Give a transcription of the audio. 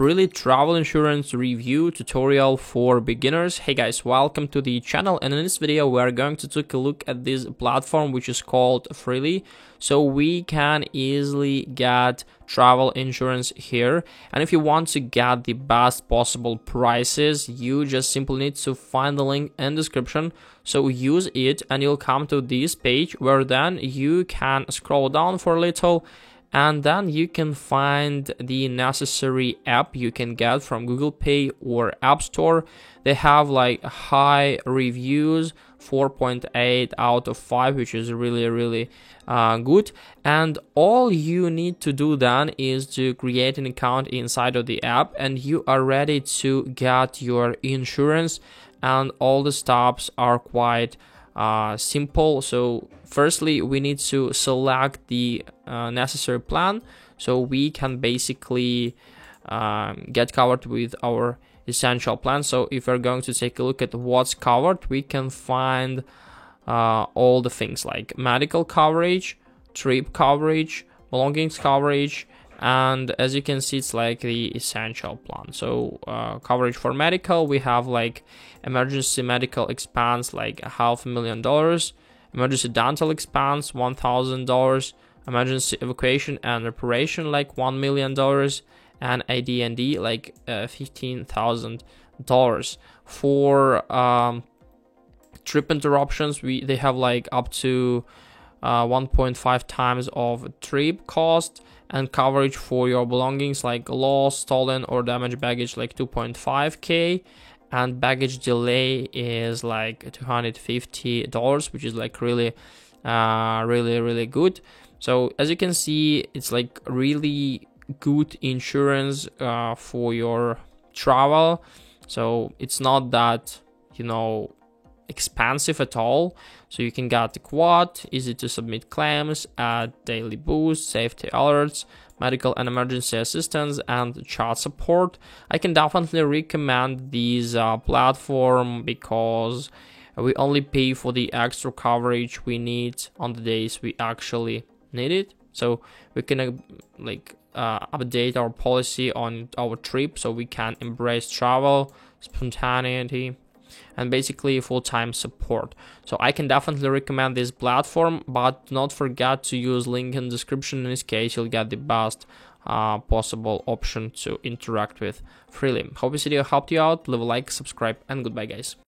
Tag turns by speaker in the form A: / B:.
A: Freely travel insurance review tutorial for beginners. Hey guys, welcome to the channel, and in this video we are going to take a look at this platform which is called Freely. So we can easily get travel insurance here, and if you want to get the best possible prices, you just simply need to find the link in the description. So use it and you'll come to this page where then you can scroll down for a little, and then you can find the necessary app you can get from Google Play or App Store. They have like high reviews, 4.8 out of 5, which is really good. And all you need to do then is to create an account inside of the app, and you are ready to get your insurance. And all the steps are quite simple. So firstly, we need to select the necessary plan, so we can basically get covered with our essential plan. So if we're going to take a look at what's covered, we can find all the things like medical coverage, trip coverage, belongings coverage, and as you can see, it's like the essential plan. So coverage for medical, we have like emergency medical expense like $500,000, emergency dental expense $1,000, emergency evacuation and reparation like $1 million, and AD&D like $15,000. For trip interruptions, they have like up to 1.5 times of trip cost, and coverage for your belongings like lost, stolen, or damaged baggage like 2.5k, and baggage delay is like $250, which is like really good. So as you can see, it's like really good insurance for your travel. So it's not that, expensive at all. So you can get the quote, easy to submit claims, add daily boost, safety alerts, medical and emergency assistance, and chat support. I can definitely recommend this platform because we only pay for the extra coverage we need on the days we actually need it. So we can update our policy on our trip, so we can embrace travel, spontaneity, and basically full-time support. So I can definitely recommend this platform, but do not forget to use link in the description. In this case, you'll get the best possible option to interact with Freely. Hope this video helped you out. Leave a like, subscribe, and goodbye guys.